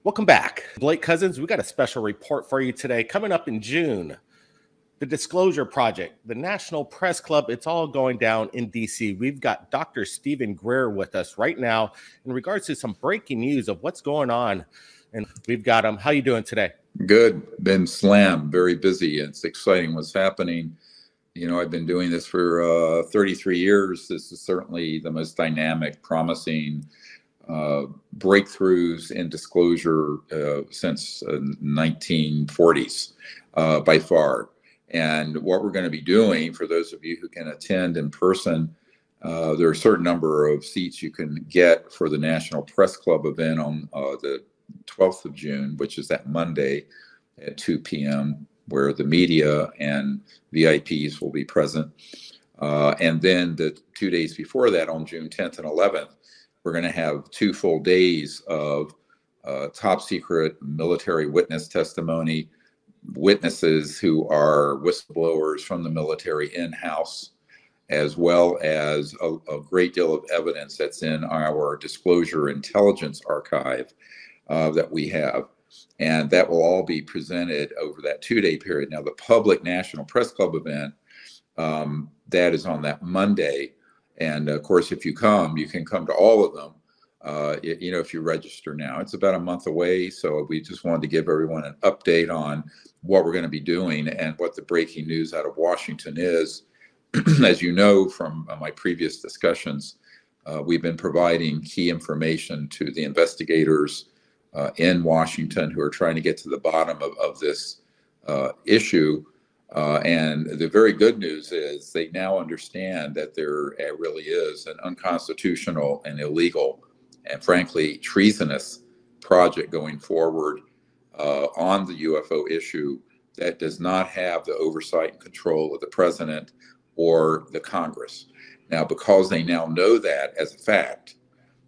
Welcome back. Blake Cousins, we got a special report for you today. Coming up in June, the Disclosure Project, the National Press Club, it's all going down in DC. We've got Dr. Stephen Griъr with us right now in regards to some breaking news of what's going on. And we've got him. How you doing today? Good. Been slammed, very busy. It's exciting what's happening. You know, I've been doing this for 33 years. This is certainly the most dynamic, promising breakthroughs in disclosure since 1940s by far. And what we're going to be doing, for those of you who can attend in person, there are a certain number of seats you can get for the National Press Club event on the 12th of June, which is that Monday at 2 p.m., where the media and VIPs will be present. And then the 2 days before that, on June 10th and 11th, we're going to have 2 full days of top secret military witness testimony, witnesses who are whistleblowers from the military in-house, as well as a great deal of evidence that's in our disclosure intelligence archive that we have. And that will all be presented over that 2-day period. Now, the public National Press Club event, that is on that Monday. And of course, if you come, you can come to all of them, you know, if you register now. It's about a month away. So we just wanted to give everyone an update on what we're going to be doing and what the breaking news out of Washington is. As you know from my previous discussions, we've been providing key information to the investigators in Washington who are trying to get to the bottom of this issue. And the very good news is they now understand that there really is an unconstitutional and illegal and frankly treasonous project going forward on the UFO issue that does not have the oversight and control of the president or the Congress. Now, because they now know that as a fact,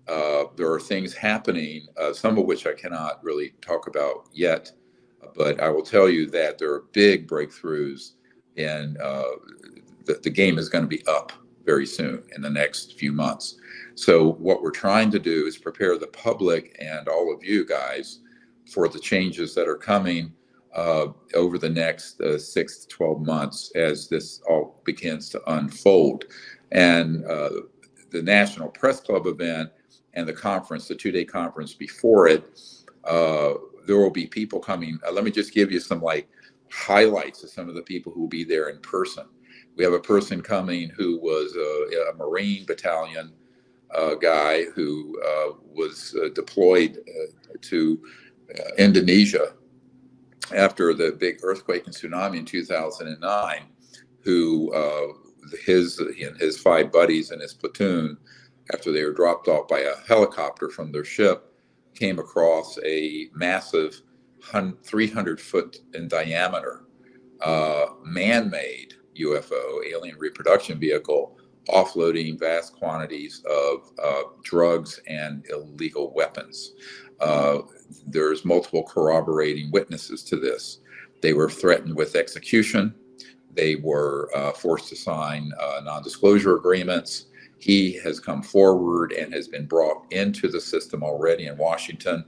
there are things happening, some of which I cannot really talk about yet, but I will tell you that there are big breakthroughs, and the game is going to be up very soon in the next few months. So what we're trying to do is prepare the public and all of you guys for the changes that are coming over the next 6 to 12 months as this all begins to unfold. And the National Press Club event and the conference, the 2-day conference before it, there will be people coming. Let me just give you some highlights of some of the people who will be there in person. We have a person coming who was a Marine battalion guy who was deployed to Indonesia after the big earthquake and tsunami in 2009, who his 5 buddies and his platoon, after they were dropped off by a helicopter from their ship, came across a massive 300-foot in diameter man-made UFO, alien reproduction vehicle, offloading vast quantities of drugs and illegal weapons. There's multiple corroborating witnesses to this. They were threatened with execution. They were forced to sign non-disclosure agreements. He has come forward and has been brought into the system already in Washington,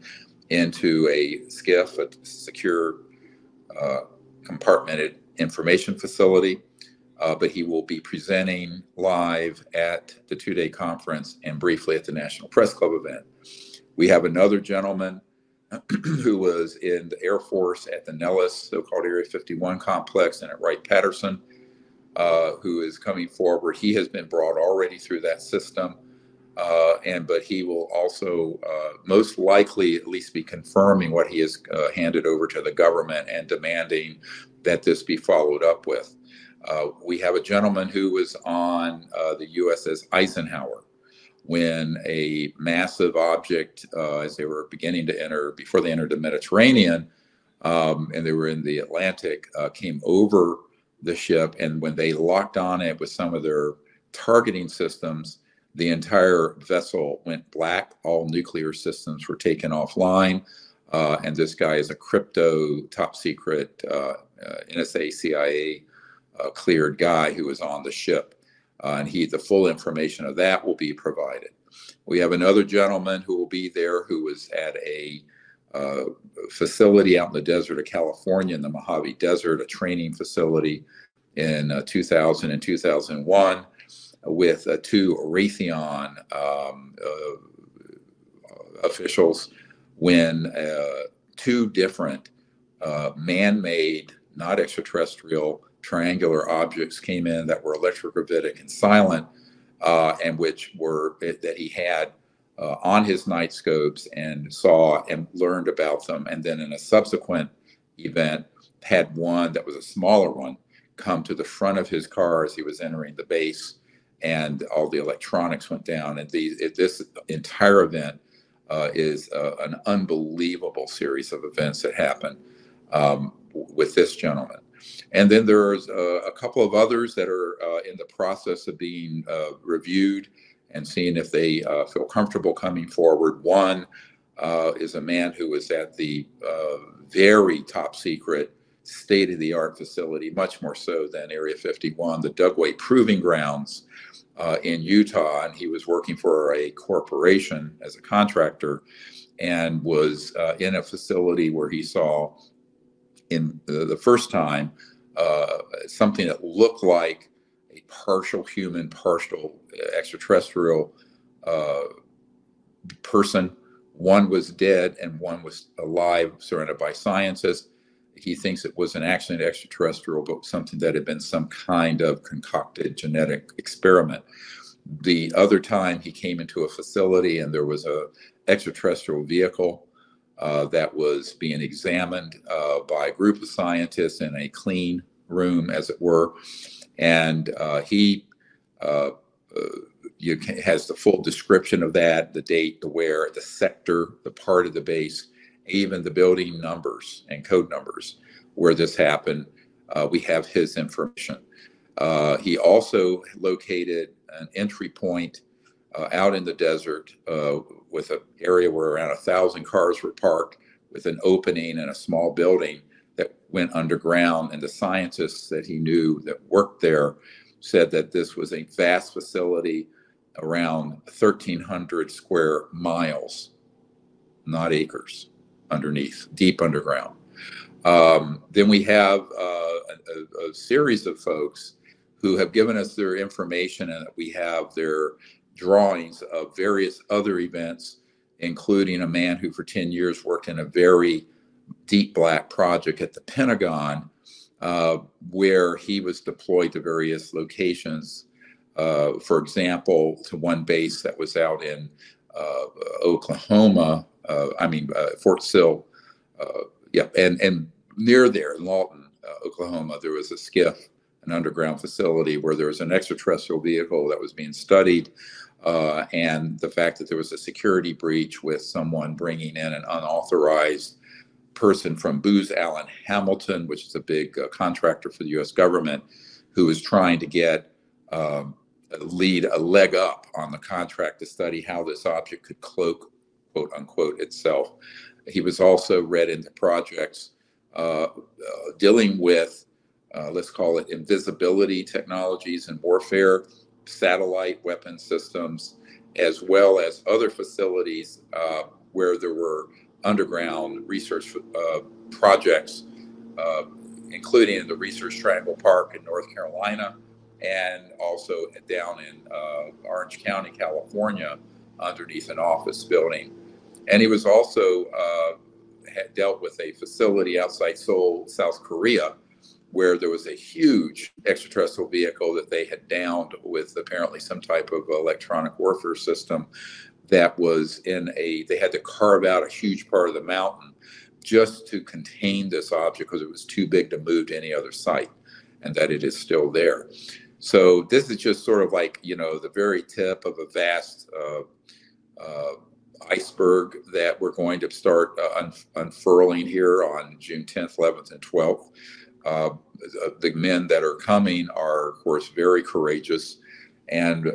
into a SCIF, a secure compartmented information facility. But he will be presenting live at the 2-day conference and briefly at the National Press Club event. We have another gentleman who was in the Air Force at the Nellis, so-called Area 51 complex, and at Wright-Patterson, who is coming forward. He has been brought already through that system, but he will also most likely at least be confirming what he has handed over to the government and demanding that this be followed up with. We have a gentleman who was on the USS Eisenhower when a massive object, as they were beginning to enter, before they entered the Mediterranean, and they were in the Atlantic, came over the ship. And when they locked on it with some of their targeting systems, the entire vessel went black. All nuclear systems were taken offline. And this guy is a crypto top secret NSA CIA cleared guy who was on the ship. And the full information of that will be provided. We have another gentleman who will be there who was at a facility out in the desert of California, in the Mojave Desert, a training facility in 2000 and 2001, with two Raytheon officials, when two different man-made, not extraterrestrial, triangular objects came in that were electrogravitic and silent, and which were that he had on his night scopes and saw and learned about them. And then in a subsequent event, had one that was a smaller one come to the front of his car as he was entering the base, and all the electronics went down. And this entire event is an unbelievable series of events that happened with this gentleman. And then there's a couple of others that are in the process of being reviewed and seeing if they feel comfortable coming forward. One is a man who was at the very top secret, state-of-the-art facility, much more so than Area 51, the Dugway Proving Grounds in Utah. And he was working for a corporation as a contractor, and was in a facility where he saw, in the first time, something that looked like a partial human, partial extraterrestrial person. One was dead and one was alive, surrounded by scientists. He thinks it was an accident extraterrestrial, but something that had been some kind of concocted genetic experiment. The other time he came into a facility and there was a extraterrestrial vehicle that was being examined by a group of scientists in a clean room, as it were. And he has the full description of that, the date, the where, the sector, the part of the base, even the building numbers and code numbers where this happened. We have his information. He also located an entry point out in the desert with an area where around 1,000 cars were parked, with an opening and a small building that went underground. And the scientists that he knew that worked there said that this was a vast facility, around 1,300 square miles, not acres, underneath, deep underground. Then we have a series of folks who have given us their information, and we have their drawings of various other events, including a man who for 10 years worked in a very deep black project at the Pentagon, where he was deployed to various locations. For example, to one base that was out in Oklahoma, Fort Sill, and near there in Lawton, Oklahoma, there was a SCIF, an underground facility where there was an extraterrestrial vehicle that was being studied, and the fact that there was a security breach with someone bringing in an unauthorized person from Booz Allen Hamilton, which is a big contractor for the U.S. government, who was trying to get a leg up on the contract to study how this object could cloak, quote unquote, itself. He was also read into projects dealing with, let's call it, invisibility technologies and warfare, satellite weapon systems, as well as other facilities where there were underground research projects, including in the Research Triangle Park in North Carolina, and also down in Orange County, California, underneath an office building. And he was also had dealt with a facility outside Seoul, South Korea, where there was a huge extraterrestrial vehicle that they had downed with apparently some type of electronic warfare system that was they had to carve out a huge part of the mountain just to contain this object because it was too big to move to any other site, and that it is still there. So this is just sort of like, the very tip of a vast iceberg that we're going to start unfurling here on June 10th, 11th, and 12th. The men that are coming are, of course, very courageous. And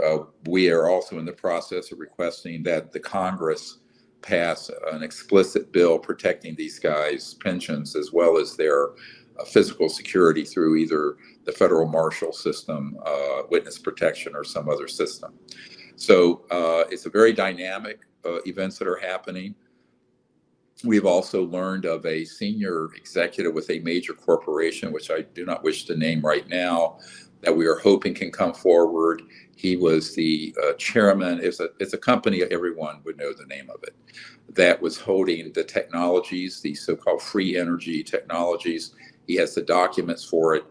we are also in the process of requesting that the Congress pass an explicit bill protecting these guys' pensions as well as their physical security through either the federal marshal system, witness protection, or some other system. So it's a very dynamic events that are happening. We've also learned of a senior executive with a major corporation, which I do not wish to name right now, that we are hoping can come forward. He was the chairman. It's a company, everyone would know the name of it, that was holding the technologies, the so-called free energy technologies. He has the documents for it,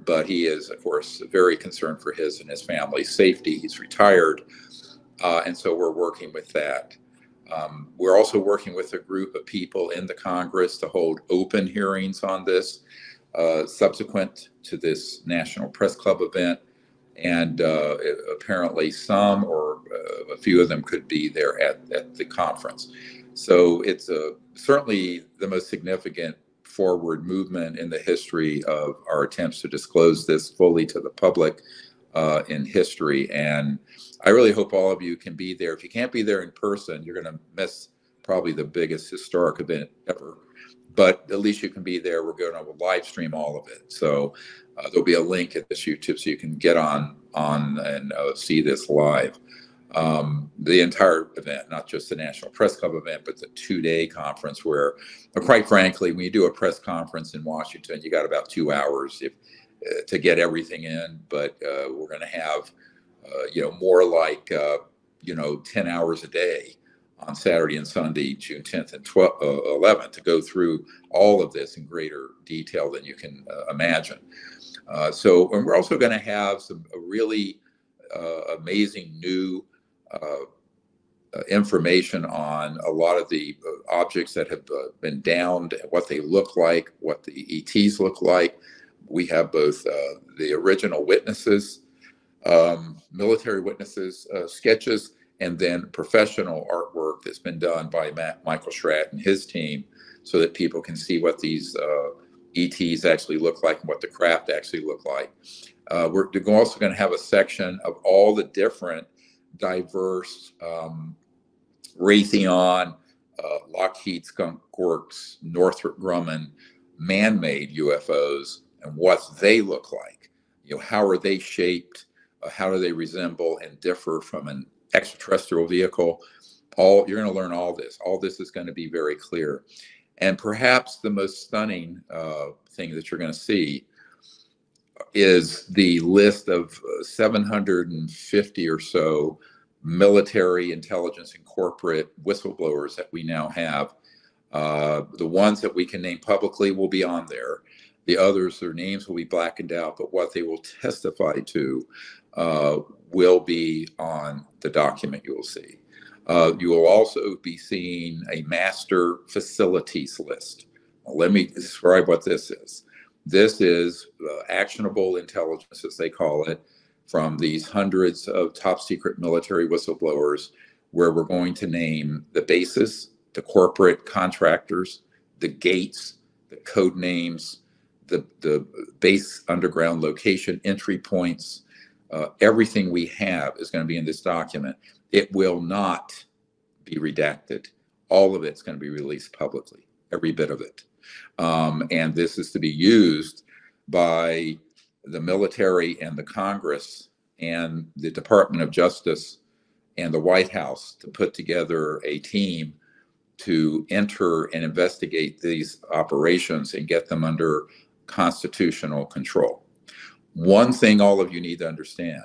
but he is, of course, very concerned for his and his family's safety. He's retired, and so we're working with that. We're also working with a group of people in the Congress to hold open hearings on this subsequent to this National Press Club event. And apparently some or a few of them could be there at the conference. So it's certainly the most significant forward movement in the history of our attempts to disclose this fully to the public in history. And I really hope all of you can be there. If you can't be there in person, you're going to miss probably the biggest historic event ever. But at least you can be there. We're going to live stream all of it. So there'll be a link at this YouTube so you can get on and see this live. The entire event, not just the National Press Club event, but the 2-day conference where, quite frankly, when you do a press conference in Washington, you got about 2 hours to get everything in. But we're going to have, more like, 10 hours a day on Saturday and Sunday, June 10th and 11th, to go through all of this in greater detail than you can imagine. And we're also going to have some really amazing new information on a lot of the objects that have been downed, what they look like, what the ETs look like. We have both the original witnesses, military witnesses, sketches, and then professional artwork that's been done by Michael Schratt and his team, so that people can see what these ETs actually look like and what the craft actually look like. We're also going to have a section of all the different diverse Raytheon, Lockheed Skunk Works, Northrop Grumman man-made UFOs and what they look like. How are they shaped? How do they resemble and differ from an extraterrestrial vehicle? You're going to learn all this. All this is going to be very clear. And perhaps the most stunning thing that you're going to see is the list of 750 or so military intelligence and corporate whistleblowers that we now have. The ones that we can name publicly will be on there. The others, their names will be blackened out, but what they will testify to will be on the document you will see. You will also be seeing a master facilities list. Now, let me describe what this is. This is actionable intelligence, as they call it, from these hundreds of top secret military whistleblowers, where we're going to name the bases, the corporate contractors, the gates, the code names, the base underground location, entry points. Everything we have is going to be in this document. It will not be redacted. All of it's going to be released publicly, every bit of it. And this is to be used by the military and the Congress and the Department of Justice and the White House to put together a team to enter and investigate these operations and get them under constitutional control. One thing all of you need to understand: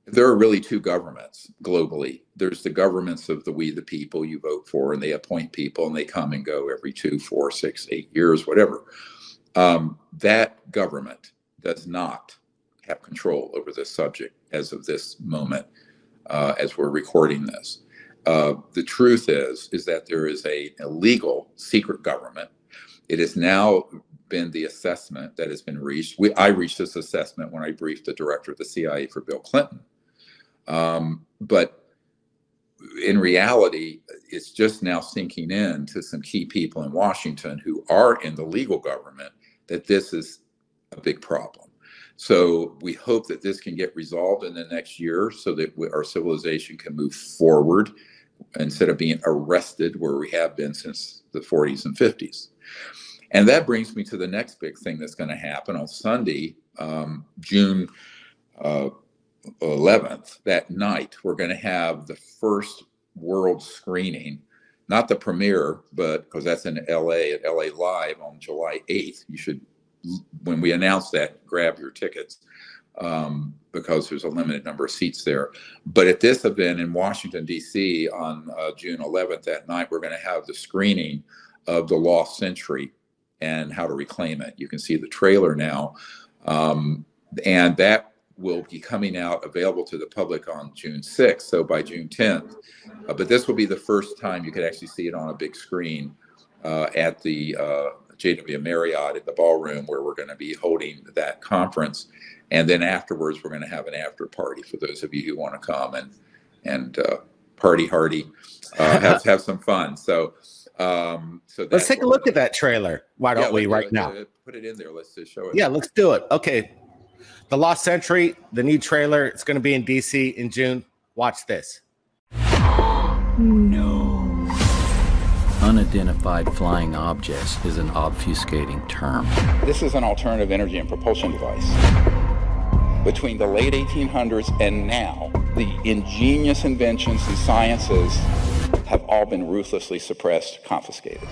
there are really two governments globally. There's the governments of the we the people you vote for, and they appoint people and they come and go every 2, 4, 6, 8 years, whatever. That government does not have control over this subject as of this moment, as we're recording this. The truth is that there is an illegal secret government. It has now been the assessment that has been reached. I reached this assessment when I briefed the director of the CIA for Bill Clinton. But in reality, it's just now sinking in to some key people in Washington who are in the legal government that this is a big problem. So we hope that this can get resolved in the next year so that our civilization can move forward instead of being arrested where we have been since the 40s and 50s. And that brings me to the next big thing that's going to happen on Sunday, June 11th. That night, we're going to have the first world screening, not the premiere, but because that's in LA at LA Live on July 8th. You should, when we announce that, grab your tickets because there's a limited number of seats there. But at this event in Washington, D.C. on June 11th that night, we're going to have the screening of The Lost Century and How to Reclaim It. You can see the trailer now. And that will be coming out available to the public on June 6th, so by June 10th. But this will be the first time you could actually see it on a big screen at the JW Marriott at the ballroom where we're going to be holding that conference. And then afterwards, we're going to have an after party for those of you who want to come and party hardy, have some fun. So let's take a look at that trailer. Why don't we right now? Put it in there. Let's just show it. Yeah, let's do it. Okay. The Lost Century, the new trailer. It's going to be in DC in June. Watch this. No. Unidentified flying objects is an obfuscating term. This is an alternative energy and propulsion device. Between the late 1800s and now, the ingenious inventions and sciences have all been ruthlessly suppressed, confiscated.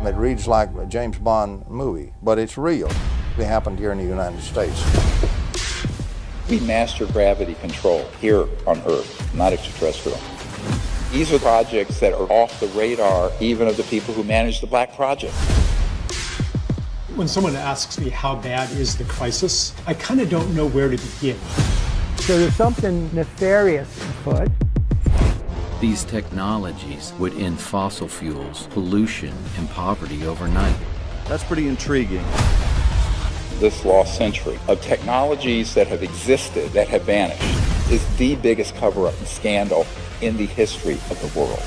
It reads like a James Bond movie, but it's real. It happened here in the United States. We master gravity control here on Earth, not extraterrestrial. These are projects that are off the radar even of the people who manage the Black Project. When someone asks me how bad is the crisis, I kind of don't know where to begin. So there's something nefarious afoot. These technologies would end fossil fuels, pollution, and poverty overnight. That's pretty intriguing. This lost century of technologies that have existed, that have vanished, is the biggest cover-up and scandal in the history of the world.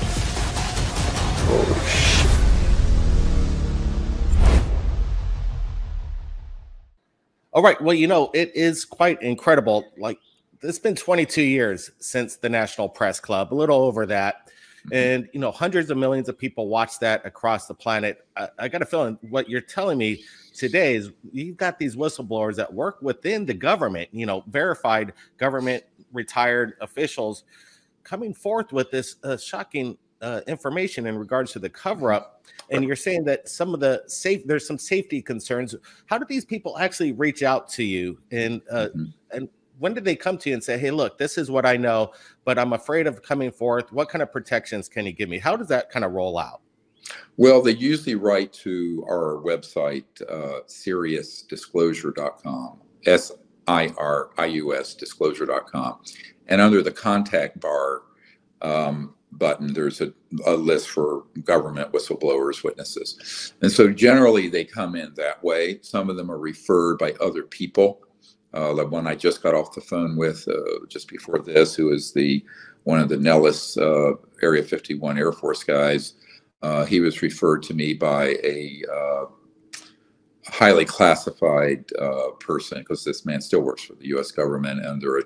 All right. Well, you know, it is quite incredible. Like, it's been 22 years since the National Press Club, a little over that. And, you know, hundreds of millions of people watch that across the planet. I got a feeling what you're telling me today is you've got these whistleblowers that work within the government, you know, verified government retired officials coming forth with this shocking information in regards to the cover up. And you're saying that some of the there's some safety concerns. How do these people actually reach out to you? And when did they come to you and say, hey, look, this is what I know, but I'm afraid of coming forth? What kind of protections can you give me? How does that kind of roll out? Well, they usually write to our website, SiriusDisclosure.com, SIRIUS Disclosure.com. And under the contact bar button, there's a list for government whistleblowers, witnesses. And so generally they come in that way. Some of them are referred by other people. The one I just got off the phone with just before this, who is one of the Nellis Area 51 Air Force guys, he was referred to me by a highly classified person, because this man still works for the U.S. government under a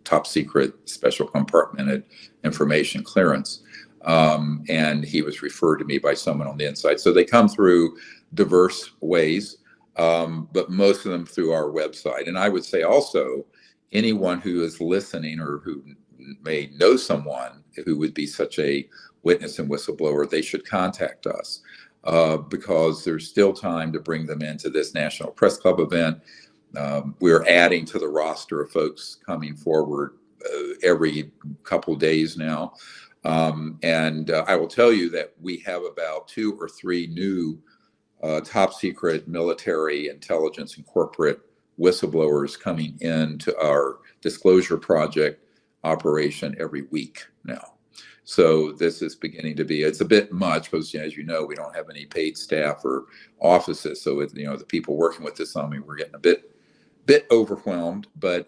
top secret special compartmented information clearance. And he was referred to me by someone on the inside. So they come through diverse ways. But most of them through our website. And I would say also, anyone who is listening or who may know someone who would be such a witness and whistleblower, they should contact us because there's still time to bring them into this National Press Club event. We're adding to the roster of folks coming forward every couple days now. And I will tell you that we have about 2 or 3 new top secret military intelligence and corporate whistleblowers coming into our disclosure project operation every week now. So this is beginning to be, it's a bit much because, as you know, we don't have any paid staff or offices. So, the people working with this on me, we're getting a bit overwhelmed, but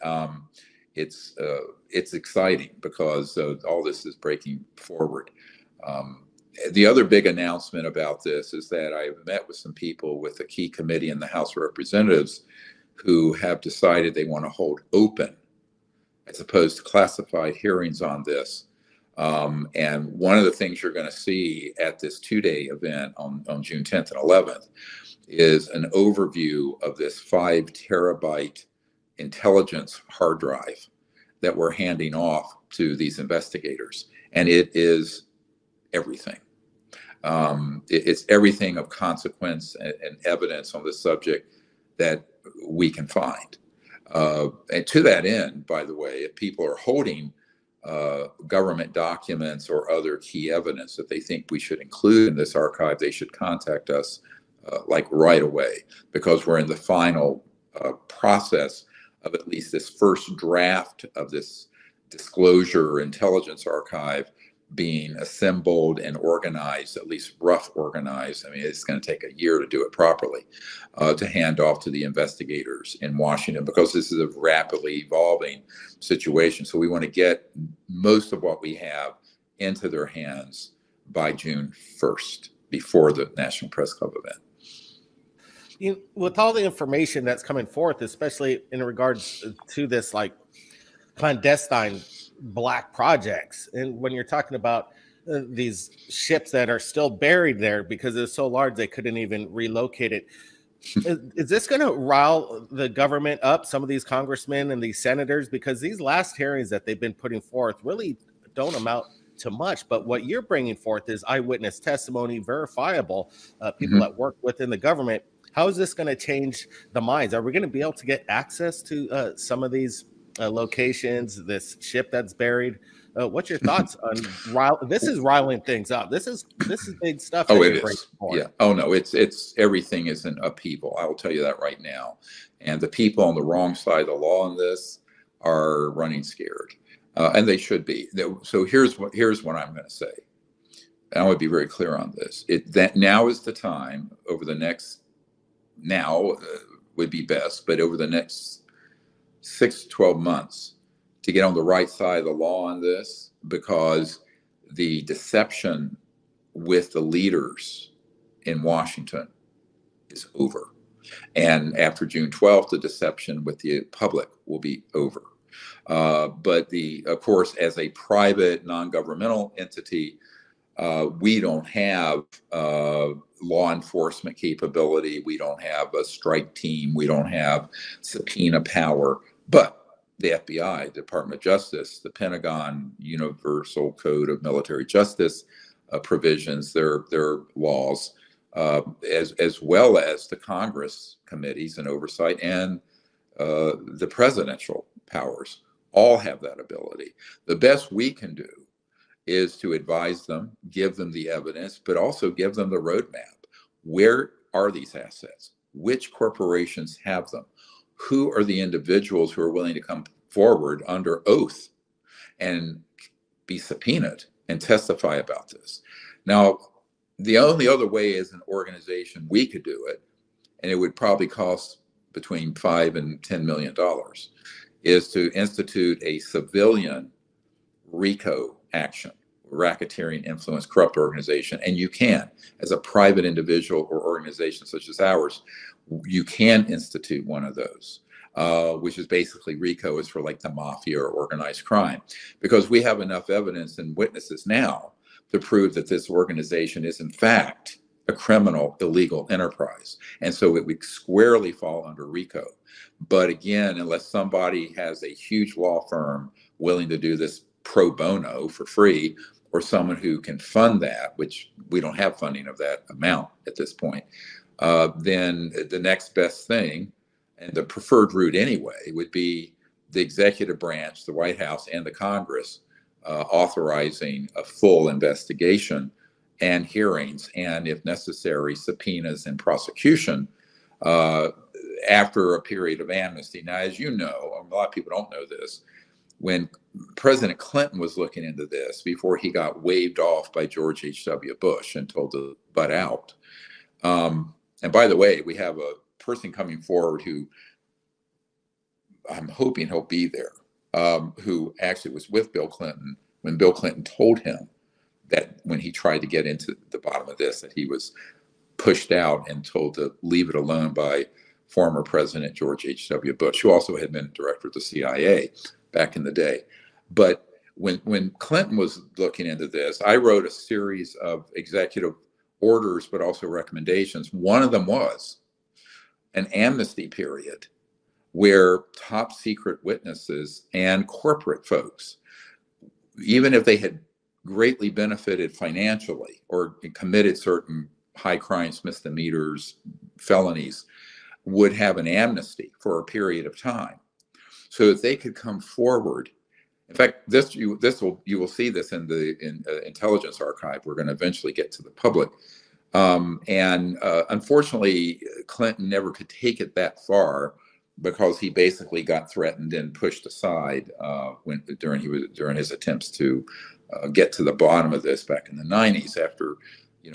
it's exciting because all this is breaking forward. The other big announcement about this is that I've met with some people with a key committee in the House of Representatives who have decided they want to hold open as opposed to classified hearings on this. And one of the things you're going to see at this 2-day event on June 10th and 11th is an overview of this 5 terabyte intelligence hard drive that we're handing off to these investigators. And it is everything. It's everything of consequence and evidence on the subject that we can find. And to that end, by the way, if people are holding government documents or other key evidence that they think we should include in this archive, they should contact us like right away, because we're in the final process of at least this first draft of this disclosure intelligence archive being assembled and organized, at least rough organized. I mean, it's going to take a year to do it properly, to hand off to the investigators in Washington, because this is a rapidly evolving situation. So we want to get most of what we have into their hands by June 1st, before the National Press Club event. With all the information that's coming forth, especially in regards to this like clandestine black projects, and when you're talking about these ships that are still buried there because they're so large they couldn't even relocate it, is this going to rile the government up, some of these congressmen and these senators? Because these last hearings that they've been putting forth really don't amount to much, but what you're bringing forth is eyewitness testimony, verifiable, people that work within the government. How is this going to change the minds? Are we going to be able to get access to some of these locations, this ship that's buried? What's your thoughts on this? Is riling things up. This is big stuff. Oh, it is. Yeah. Oh no, it's everything is in upheaval. I will tell you that right now. And the people on the wrong side of the law on this are running scared, and they should be. So here's what I'm going to say. And I want to be very clear on this. That now is the time. Over the next would be best, but over the next 6 to 12 months, to get on the right side of the law on this, because the deception with the leaders in Washington is over. And after June 12th, the deception with the public will be over. But of course, as a private non-governmental entity, we don't have law enforcement capability. We don't have a strike team. We don't have subpoena power. But the FBI, Department of Justice, the Pentagon, Universal Code of Military Justice provisions, their laws, as well as the Congress committees and oversight, and the presidential powers, all have that ability. The best we can do is to advise them, give them the evidence, but also give them the roadmap. Where are these assets? Which corporations have them? Who are the individuals who are willing to come forward under oath and be subpoenaed and testify about this? Now, the only other way as an organization we could do it, and it would probably cost between $5 and $10 million, is to institute a civilian RICO action, racketeering, influence, corrupt organization. And you can, as a private individual or organization such as ours, you can institute one of those, which is basically RICO is for like the mafia or organized crime, because we have enough evidence and witnesses now to prove that this organization is in fact a criminal, illegal enterprise. And so it would squarely fall under RICO. But again, unless somebody has a huge law firm willing to do this pro bono for free, or someone who can fund that, which we don't have funding of that amount at this point, then the next best thing, and the preferred route anyway, would be the executive branch, the White House and the Congress authorizing a full investigation and hearings, and if necessary, subpoenas and prosecution after a period of amnesty. Now, as you know, a lot of people don't know this, when President Clinton was looking into this, before he got waved off by George H.W. Bush and told to butt out. And by the way, we have a person coming forward who I'm hoping he'll be there, who actually was with Bill Clinton when Bill Clinton told him that when he tried to get into the bottom of this, that he was pushed out and told to leave it alone by former President George H.W. Bush, who also had been director of the CIA back in the day. But when Clinton was looking into this, I wrote a series of executive orders, but also recommendations. One of them was an amnesty period where top secret witnesses and corporate folks, even if they had greatly benefited financially or committed certain high crimes, misdemeanors, felonies, would have an amnesty for a period of time, so that they could come forward. In fact, you will see this in the intelligence archive. We're going to eventually get to the public, and unfortunately, Clinton never could take it that far because he basically got threatened and pushed aside during his attempts to get to the bottom of this back in the 90s. After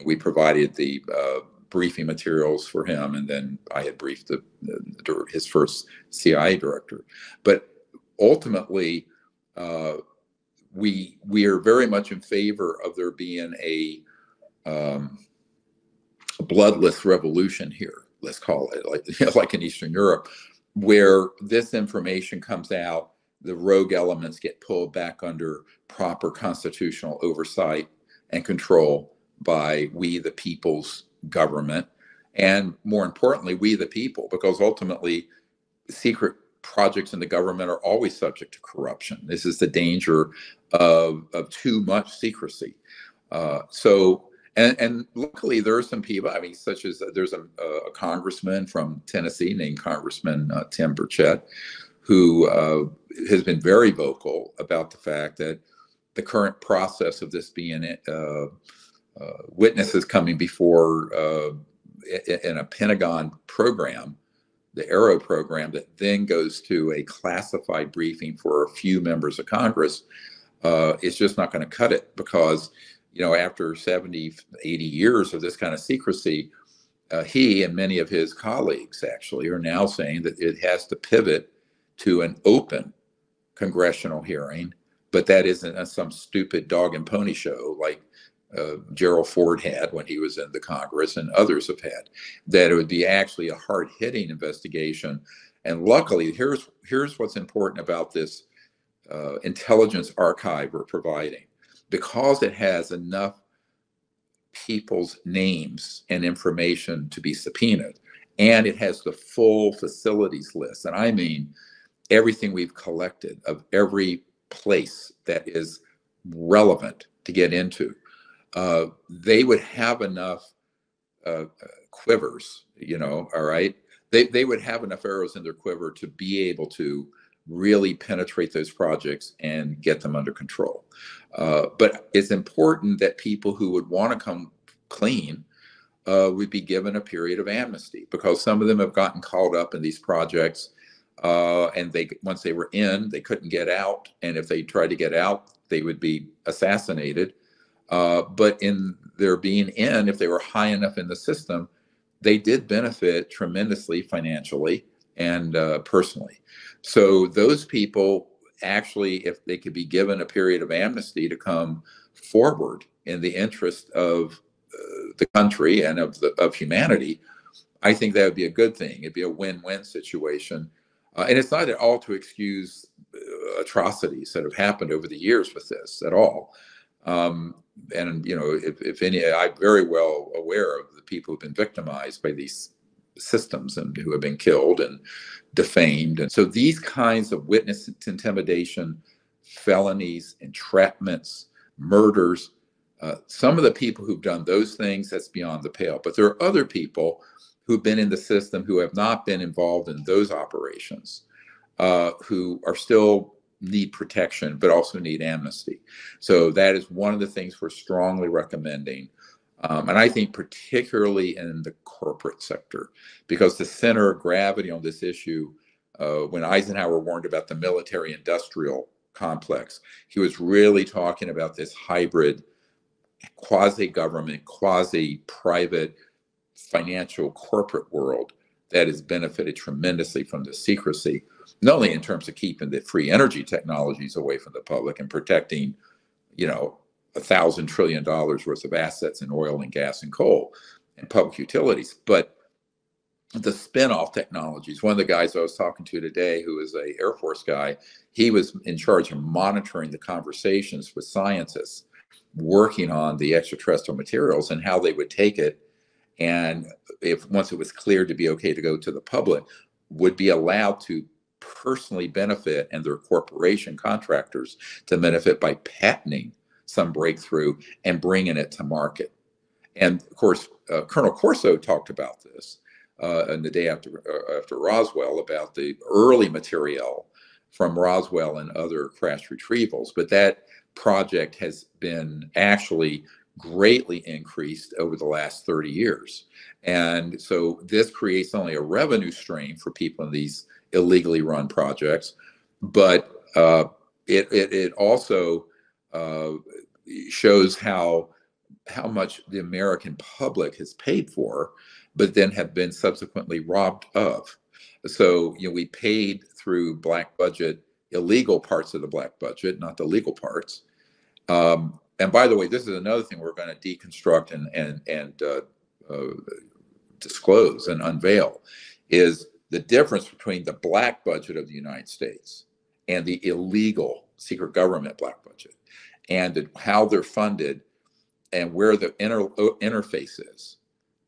we provided the briefing materials for him, and then I had briefed his first CIA director. But ultimately, we are very much in favor of there being a bloodless revolution here, let's call it, like in Eastern Europe, where this information comes out, the rogue elements get pulled back under proper constitutional oversight and control by we the people's government, and more importantly, we the people, because ultimately secret projects in the government are always subject to corruption. This is the danger of too much secrecy. And luckily there are some people, such as there's a congressman from Tennessee named Congressman Tim Burchett, who has been very vocal about the fact that the current process of this being witnesses coming before in a Pentagon program, the Arrow program, that then goes to a classified briefing for a few members of Congress, is just not going to cut it, because after 70, 80 years of this kind of secrecy, he and many of his colleagues actually are now saying that it has to pivot to an open congressional hearing, but that isn't some stupid dog and pony show like Gerald Ford had when he was in the Congress, and others have had, that it would be actually a hard-hitting investigation. And luckily, here's what's important about this intelligence archive we're providing. Because it has enough people's names and information to be subpoenaed, and it has the full facilities list, and I mean everything we've collected of every place that is relevant to get into, they would have enough quivers, all right? They would have enough arrows in their quiver to be able to really penetrate those projects and get them under control. But it's important that people who would want to come clean would be given a period of amnesty, because some of them have gotten caught up in these projects, and once they were in, they couldn't get out. And if they tried to get out, they would be assassinated. But in their being in, if they were high enough in the system, they did benefit tremendously financially and personally. So those people actually, if they could be given a period of amnesty to come forward in the interest of the country and of humanity, I think that would be a good thing. It'd be a win-win situation. And it's not at all to excuse atrocities that have happened over the years with this at all. And, if any, I'm very well aware of the people who've been victimized by these systems and who have been killed and defamed. And so these kinds of witness intimidation, felonies, entrapments, murders, some of the people who've done those things, that's beyond the pale. But there are other people who've been in the system who have not been involved in those operations, who are still need protection, but also need amnesty. So that is one of the things we're strongly recommending. And I think particularly in the corporate sector, because the center of gravity on this issue, when Eisenhower warned about the military-industrial complex, he was really talking about this hybrid quasi-government, quasi-private financial corporate world that has benefited tremendously from the secrecy, not only in terms of keeping the free energy technologies away from the public and protecting, $1,000 trillion worth of assets in oil and gas and coal and public utilities, but the spin-off technologies. One of the guys I was talking to today, who is an Air Force guy, he was in charge of monitoring the conversations with scientists working on the extraterrestrial materials and how they would take it, and if once it was cleared to be okay to go to the public, would be allowed to personally benefit, and their corporation contractors to benefit by patenting some breakthrough and bringing it to market. And of course, Colonel Corso talked about this in the day after Roswell, about the early material from Roswell and other crash retrievals. But that project has been actually greatly increased over the last 30 years. And so this creates not only a revenue stream for people in these illegally run projects, but it also shows how much the American public has paid for, but then have been subsequently robbed of. So, we paid through black budget, illegal parts of the black budget, not the legal parts. And by the way, this is another thing we're going to deconstruct and disclose and unveil, is the difference between the black budget of the United States and the illegal secret government black budget, and how they're funded and where the interface is.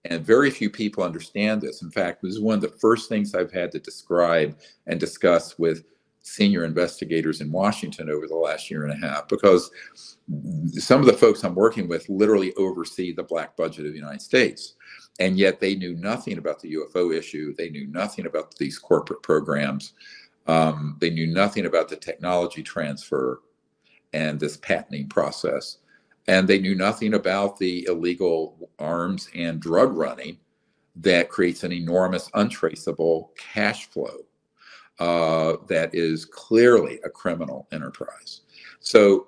And very few people understand this. In fact, this is one of the first things I've had to describe and discuss with senior investigators in Washington over the last year and a half, because some of the folks I'm working with literally oversee the black budget of the United States. And yet they knew nothing about the UFO issue. They knew nothing about these corporate programs. They knew nothing about the technology transfer and this patenting process. And they knew nothing about the illegal arms and drug running that creates an enormous untraceable cash flow that is clearly a criminal enterprise. So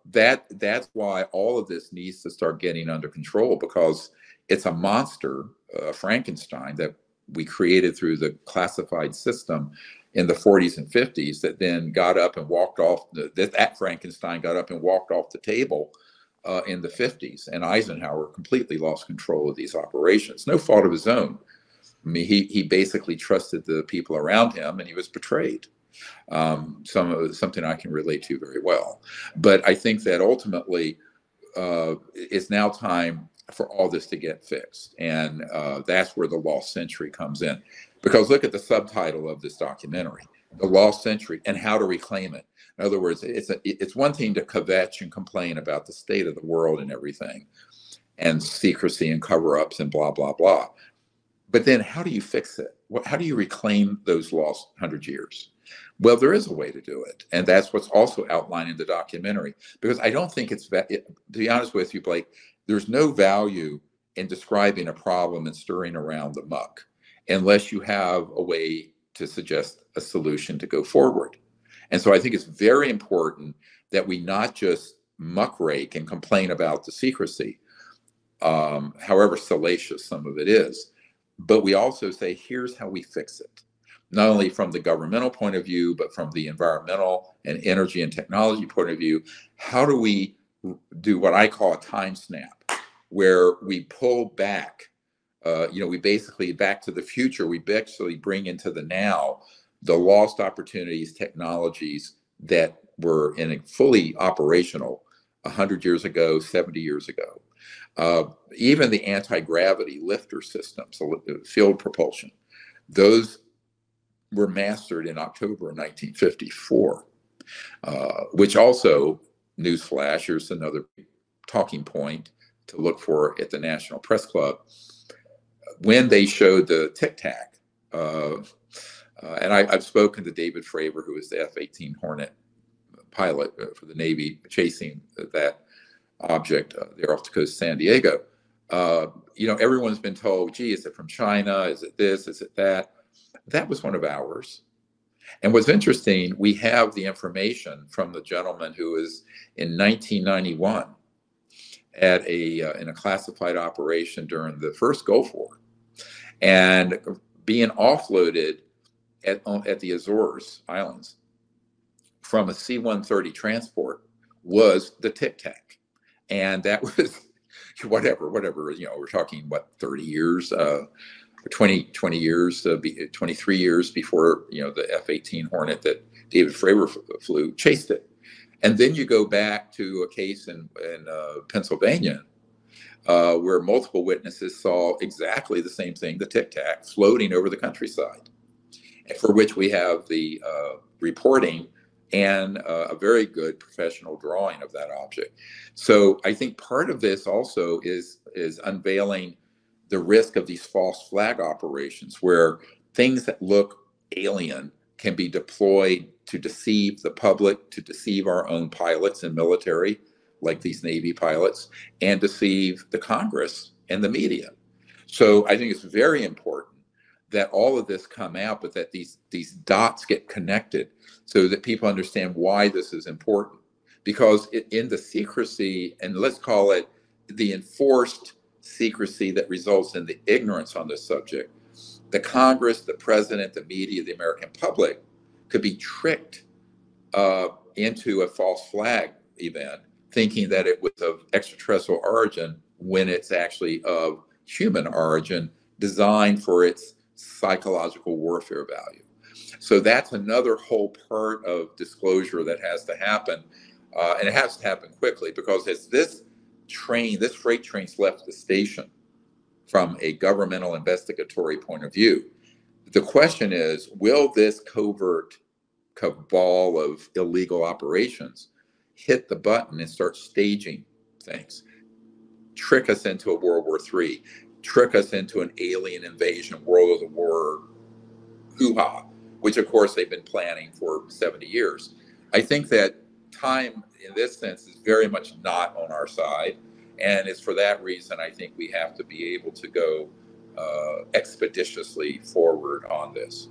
that's why all of this needs to start getting under control, because it's a monster, Frankenstein, that we created through the classified system in the 40s and 50s, that then got up and walked off, that Frankenstein got up and walked off the table in the 50s. And Eisenhower completely lost control of these operations. No fault of his own. I mean, he basically trusted the people around him, and he was betrayed. Something I can relate to very well. But I think that ultimately it's now time for all this to get fixed. And that's where the lost century comes in. Because look at the subtitle of this documentary, The Lost Century and How to Reclaim It. In other words, it's one thing to kvetch and complain about the state of the world and everything, and secrecy and cover-ups and blah, blah, blah. But then how do you fix it? How do you reclaim those lost 100 years? Well, there is a way to do it. And that's what's also outlined in the documentary. Because I don't think to be honest with you, Blake, there's no value in describing a problem and stirring around the muck unless you have a way to suggest a solution to go forward. And so I think it's very important that we not just muckrake and complain about the secrecy, however salacious some of it is, but we also say, here's how we fix it. Not only from the governmental point of view, but from the environmental and energy and technology point of view. How do we do what I call a time snap, where we pull back, we basically back to the future, we basically bring into the now the lost opportunities, technologies that were fully operational 100 years ago, 70 years ago. Even the anti-gravity lifter systems, field propulsion, those were mastered in October of 1954, which also, newsflash, here's another talking point to look for at the National Press Club. When they showed the Tic Tac, and I've spoken to David Fravor, who is the F-18 Hornet pilot for the Navy, chasing that object there off the coast of San Diego. Everyone's been told, gee, is it from China? Is it this? Is it that? That was one of ours. And what's interesting, we have the information from the gentleman who was in 1991 in a classified operation during the first Gulf War, and being offloaded at the Azores Islands from a C-130 transport was the Tic Tac. And that was whatever, we're talking, 30 years, 20 years, 23 years before, the F-18 Hornet that David Fravor flew chased it. And then you go back to a case in Pennsylvania where multiple witnesses saw exactly the same thing, the Tic Tac, floating over the countryside, for which we have the reporting and a very good professional drawing of that object. So I think part of this also is unveiling the risk of these false flag operations, where things that look alien can be deployed to deceive the public, to deceive our own pilots and military, like these Navy pilots, and deceive the Congress and the media. So I think it's very important that all of this come out, but that these dots get connected so that people understand why this is important. Because in the secrecy, and let's call it the enforced secrecy that results in the ignorance on this subject, the Congress, the president, the media, the American public could be tricked into a false flag event, thinking that it was of extraterrestrial origin when it's actually of human origin, designed for its psychological warfare value. So that's another whole part of disclosure that has to happen, and it has to happen quickly, because as this freight train's left the station from a governmental investigatory point of view, the question is, will this covert cabal of illegal operations hit the button and start staging things, trick us into a World War III, trick us into an alien invasion, World of the War hoo-ha, which of course they've been planning for 70 years. I think that time in this sense is very much not on our side. And it's for that reason I think we have to be able to go expeditiously forward on this.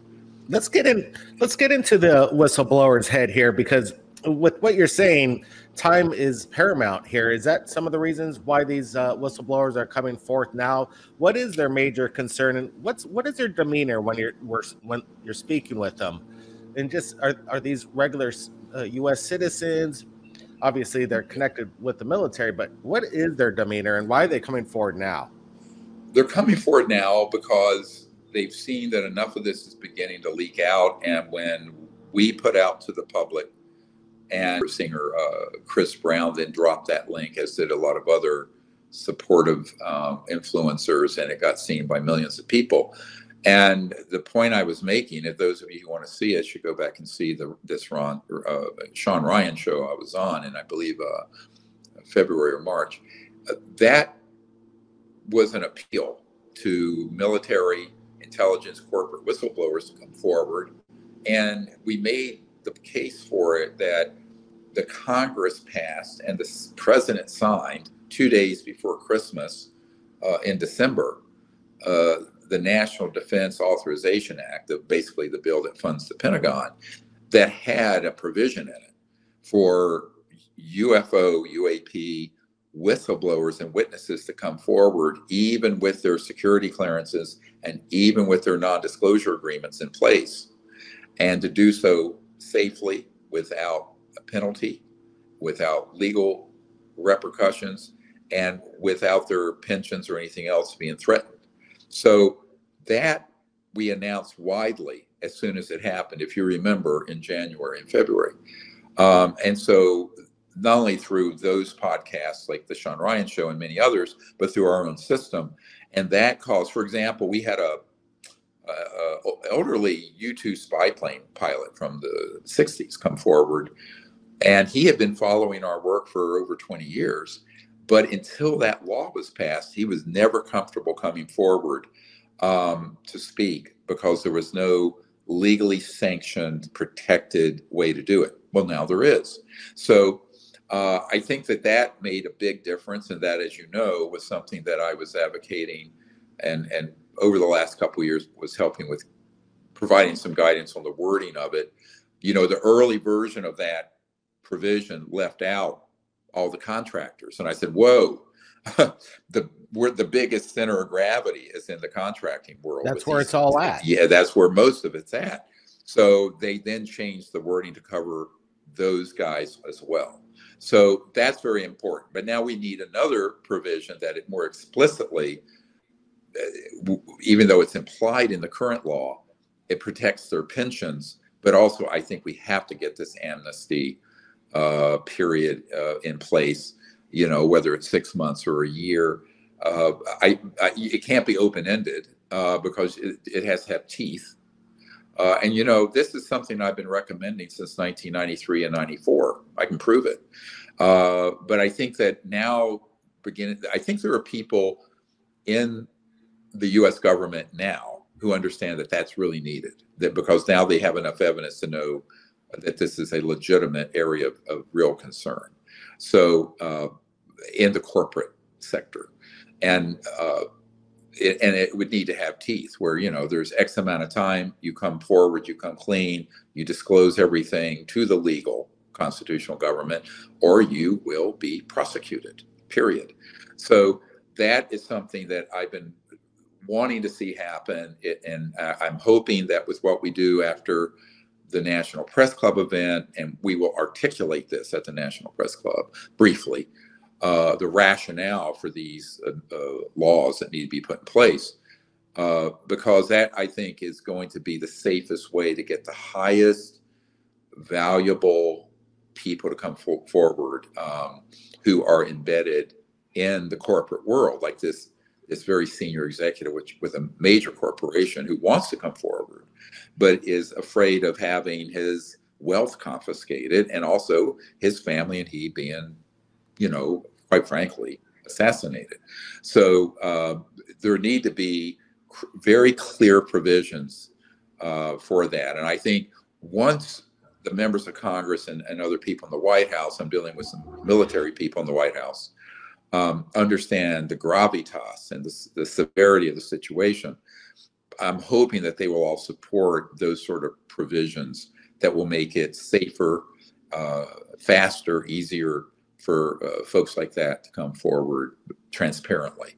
Let's get into the whistleblower's head here, because with what you're saying, time is paramount here. Is that some of the reasons why these whistleblowers are coming forth now? What is their major concern, and what is their demeanor when you're speaking with them? And just are these regular U.S. citizens? Obviously, they're connected with the military, but what is their demeanor, and why are they coming forward now? They're coming forward now because they've seen that enough of this is beginning to leak out, and when we put out to the public, and singer Chris Brown then dropped that link, as did a lot of other supportive influencers, and it got seen by millions of people. And the point I was making, if those of you who want to see it should go back and see this Sean Ryan show I was on in, I believe, February or March. That was an appeal to military, intelligence, corporate whistleblowers to come forward. And we made the case for it that the Congress passed and the president signed 2 days before Christmas in December, the National Defense Authorization Act, basically the bill that funds the Pentagon, that had a provision in it for UFO, UAP whistleblowers and witnesses to come forward, even with their security clearances and even with their non-disclosure agreements in place, and to do so safely, without a penalty, without legal repercussions, and without their pensions or anything else being threatened. So that we announced widely as soon as it happened, if you remember, in January and February. And so not only through those podcasts like the Sean Ryan show and many others, but through our own system. And that caused, for example, we had a elderly U-2 spy plane pilot from the 60s come forward, and he had been following our work for over 20 years. But until that law was passed, he was never comfortable coming forward to speak, because there was no legally sanctioned, protected way to do it. Well, now there is. So I think that made a big difference, and that, as you know, was something that I was advocating and over the last couple of years was helping with providing some guidance on the wording of it. You know, the early version of that provision left out all the contractors. And I said, whoa, the biggest center of gravity is in the contracting world. That's where it's all at. Yeah, that's where most of it's at. So they then changed the wording to cover those guys as well. So that's very important. But now we need another provision that it more explicitly, even though it's implied in the current law, it protects their pensions. But also, I think we have to get this amnesty period in place, you know, whether it's 6 months or a year. It can't be open-ended because it has to have teeth. And, you know, this is something I've been recommending since 1993 and 94. I can prove it. But I think that now, I think there are people in the U.S. government now who understand that that's really needed, that because now they have enough evidence to know that this is a legitimate area of real concern. So in the corporate sector, and it would need to have teeth where, you know, there's X amount of time, you come forward, you come clean, you disclose everything to the legal constitutional government, or you will be prosecuted, period. So that is something that I've been wanting to see happen. And I'm hoping that with what we do after the National Press Club event, and we will articulate this at the National Press Club briefly, the rationale for these laws that need to be put in place, because that, I think, is going to be the safest way to get the highest valuable people to come forward who are embedded in the corporate world, like this very senior executive with a major corporation who wants to come forward, but is afraid of having his wealth confiscated and also his family and he being, you know, quite frankly, assassinated. So there need to be very clear provisions for that. And I think once the members of Congress and other people in the White House, I'm dealing with some military people in the White House, understand the gravitas and the severity of the situation, I'm hoping that they will all support those sort of provisions that will make it safer, faster, easier for folks like that to come forward transparently.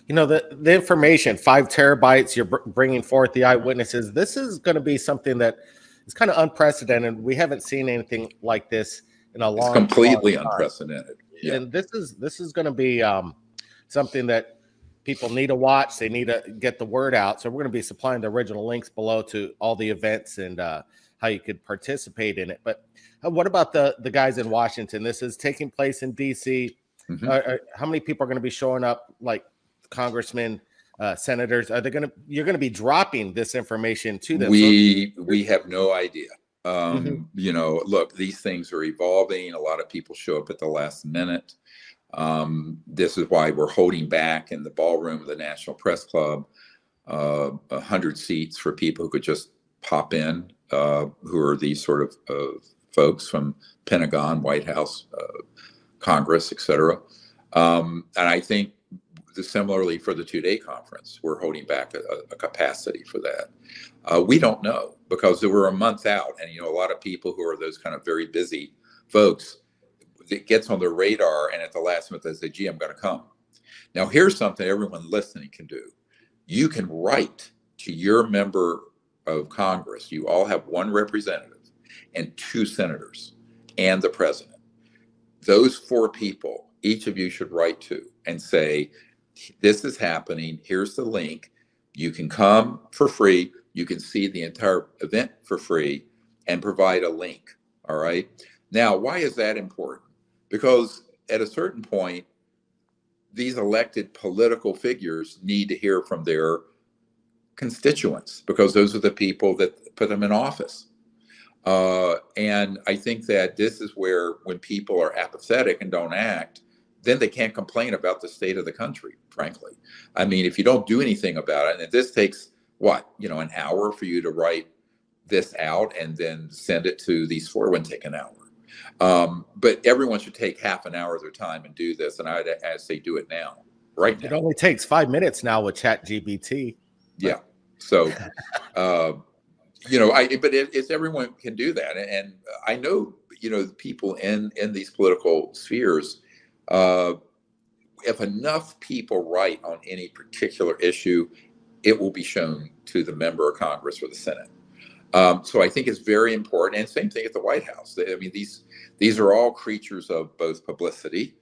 You know, the information, 5 terabytes, you're bringing forth the eyewitnesses. This is going to be something that is kind of unprecedented. We haven't seen anything like this in a long time. It's completely unprecedented. Yeah. And this is going to be something that people need to watch. They need to get the word out. So we're going to be supplying the original links below to all the events and how you could participate in it. But what about the guys in Washington? This is taking place in D.C. Mm-hmm. How many people are going to be showing up, like congressmen, senators? You're going to be dropping this information to them? We have no idea. You know, look, these things are evolving. A lot of people show up at the last minute. This is why we're holding back in the ballroom of the National Press Club 100 seats for people who could just pop in, who are these sort of folks from Pentagon, White House, Congress, etc. And I think similarly for the 2-day conference, we're holding back a capacity for that. We don't know because we're a month out, and, you know, a lot of people who are those kind of very busy folks, it gets on their radar, and at the last minute they say, gee, I'm going to come. Now, here's something everyone listening can do. You can write to your member of Congress. You all have 1 representative and 2 senators and the president. Those 4 people, each of you should write to and say, this is happening. Here's the link. You can come for free. You can see the entire event for free and provide a link. All right. Now, why is that important? Because at a certain point, these elected political figures need to hear from their constituents because those are the people that put them in office. And I think that this is where when people are apathetic and don't act, then they can't complain about the state of the country, frankly. I mean, if you don't do anything about it, and this takes, what, you know, an hour for you to write this out and then send it to these 4, it wouldn't take an hour. But everyone should take half an hour of their time and do this. And I'd say do it now, right now. It only takes 5 minutes now with ChatGPT. Yeah. So, you know, but it's everyone can do that. And I know, you know, people in these political spheres, if enough people write on any particular issue, it will be shown to the member of Congress or the Senate. So I think it's very important. And same thing at the White House. I mean, these are all creatures of both publicity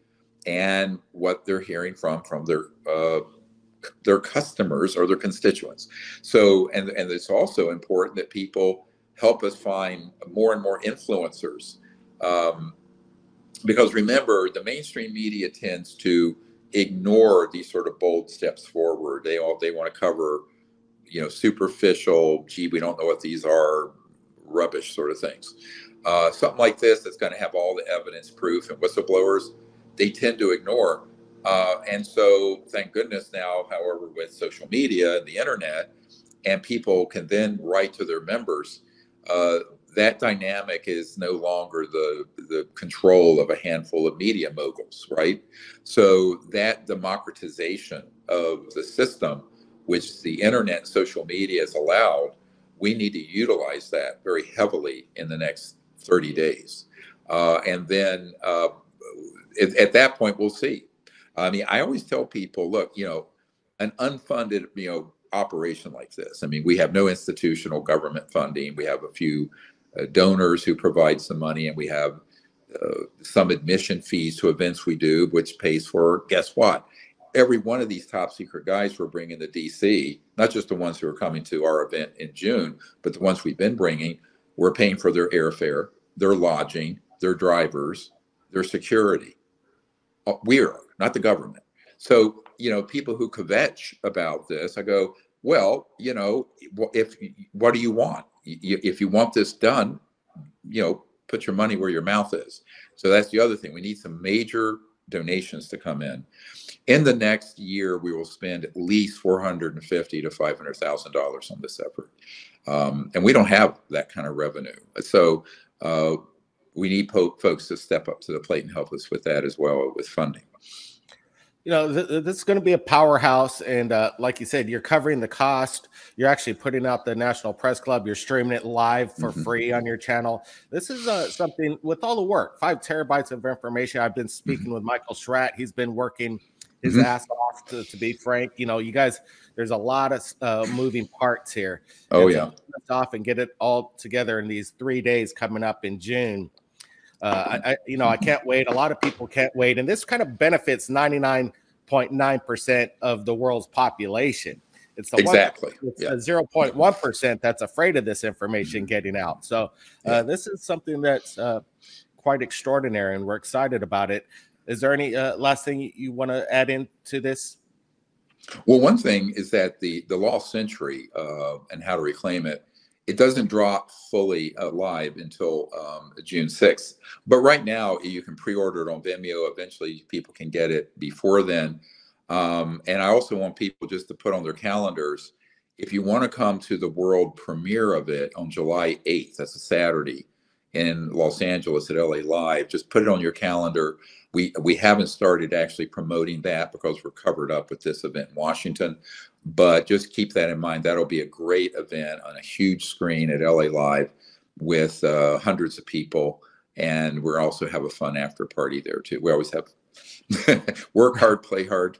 and what they're hearing from their customers or their constituents. So, and it's also important that people help us find more and more influencers. Because remember, the mainstream media tends to ignore these sort of bold steps forward. They want to cover, superficial, gee, we don't know what these are, rubbish sort of things. Something like this that's going to have all the evidence, proof, and whistleblowers, they tend to ignore. And so, thank goodness now, however, with social media and the internet, and people can then write to their members, that dynamic is no longer the control of a handful of media moguls, right? So that democratization of the system, which the internet and social media has allowed, we need to utilize that very heavily in the next 30 days. And then at that point, we'll see. I mean, I always tell people, look, an unfunded, operation like this. I mean, we have no institutional government funding. We have a few donors who provide some money, and we have some admission fees to events we do, which pays for, guess what? Every one of these top secret guys we're bringing to DC, not just the ones who are coming to our event in June, but the ones we've been bringing, we're paying for their airfare, their lodging, their drivers, their security. We are, not the government. So, people who kvetch about this, I go, well, what do you want? If you want this done, put your money where your mouth is. So that's the other thing. We need some major donations to come in. In the next year, we will spend at least $450,000 to $500,000 on this effort. And we don't have that kind of revenue. So we need folks to step up to the plate and help us with that as well, with funding. This is going to be a powerhouse. And like you said, you're covering the cost. You're actually putting out the National Press Club. You're streaming it live for free on your channel. This is something with all the work, 5 terabytes of information. I've been speaking with Michael Schratt. He's been working his ass off, to be frank. You guys, there's a lot of moving parts here. Oh, and yeah. to put this off and get it all together in these 3 days coming up in June. I can't wait. A lot of people can't wait. And this kind of benefits 99.9% of the world's population. It's the exactly. It's 0.1% that's afraid of this information getting out. So this is something that's quite extraordinary, and we're excited about it. Is there any last thing you want to add into this? Well, one thing is that the lost century and how to reclaim it, it doesn't drop fully live until June 6th. But right now, you can pre-order it on Vimeo. Eventually, people can get it before then. And I also want people just to put on their calendars, if you want to come to the world premiere of it on July 8th, that's a Saturday, in Los Angeles at LA Live, just put it on your calendar. We haven't started actually promoting that because we're covered up with this event in Washington. But just keep that in mind. That'll be a great event on a huge screen at LA Live with hundreds of people. And we'll also have a fun after party there too. We always have work hard, play hard.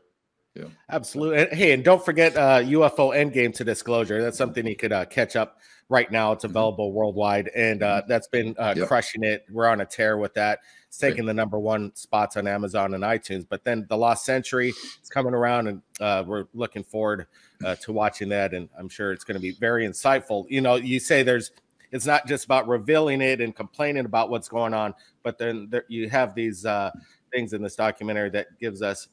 Yeah. Absolutely. Hey, and don't forget UFO Endgame to Disclosure. That's something you could catch up right now. It's available worldwide, and that's been crushing it. We're on a tear with that. It's taking the #1 spots on Amazon and iTunes. But then The Lost Century is coming around, and we're looking forward to watching that. And I'm sure it's going to be very insightful. You say it's not just about revealing it and complaining about what's going on, but then you have these things in this documentary that gives us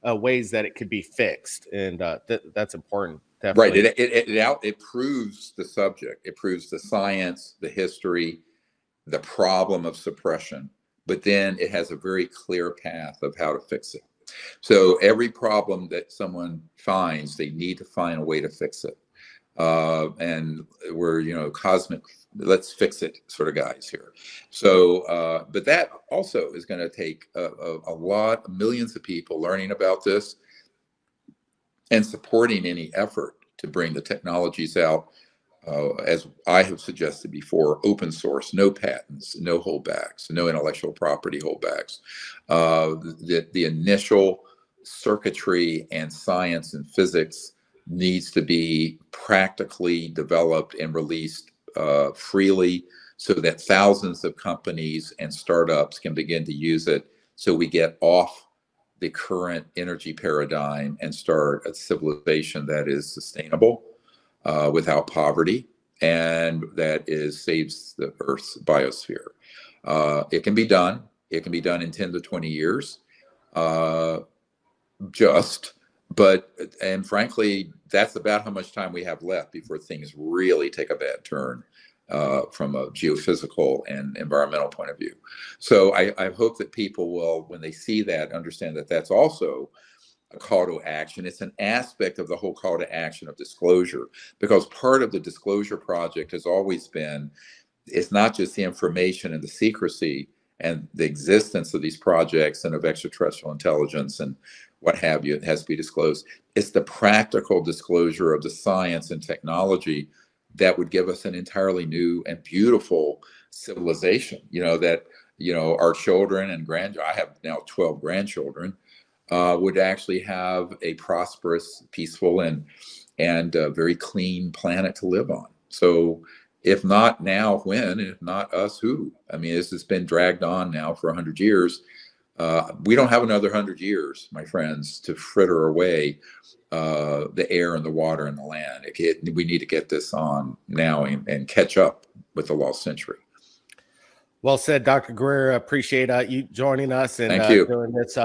ways that it could be fixed, and that's important. Definitely. Right. It proves the subject. It proves the science, the history, the problem of suppression, but then it has a very clear path of how to fix it. So every problem that someone finds, they need to find a way to fix it. And we're, cosmic, let's fix it sort of guys here. So, but that also is going to take a lot, millions of people learning about this and supporting any effort to bring the technologies out, as I have suggested before, open source, no patents, no holdbacks, no intellectual property holdbacks. The initial circuitry and science and physics needs to be practically developed and released freely so that thousands of companies and startups can begin to use it, so we get off the current energy paradigm and start a civilization that is sustainable without poverty, and that saves the Earth's biosphere. It can be done. It can be done in 10 to 20 years. And frankly, that's about how much time we have left before things really take a bad turn from a geophysical and environmental point of view. So I hope that people will, when they see that, understand that that's also a call to action. It's an aspect of the whole call to action of disclosure, because part of the disclosure project has always been, it's not just the information and the secrecy and the existence of these projects and of extraterrestrial intelligence and what have you, it has to be disclosed. It's the practical disclosure of the science and technology that would give us an entirely new and beautiful civilization, that, our children and I have now 12 grandchildren, would actually have a prosperous, peaceful, and very clean planet to live on. So if not now, when? If not us, who? I mean, this has been dragged on now for 100 years. We don't have another 100 years, my friends, to fritter away the air and the water and the land. We need to get this on now and catch up with the lost century. Well said, Dr. Griър. Appreciate you joining us and doing this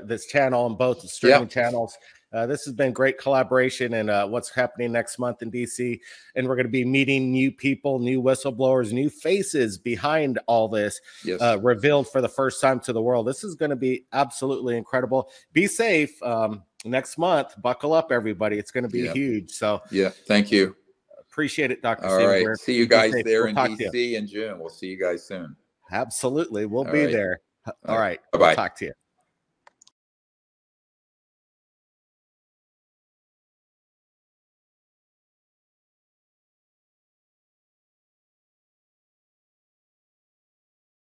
this channel on both the streaming channels. This has been great collaboration and what's happening next month in DC. And we're going to be meeting new people, new whistleblowers, new faces behind all this, revealed for the first time to the world. This is going to be absolutely incredible. Be safe next month. Buckle up, everybody. It's going to be huge. So thank you. Appreciate it, Dr. All Stephen. right. See you guys there in DC in June. We'll see you guys soon. Absolutely. We'll be there. All right. Bye-bye. We'll talk to you.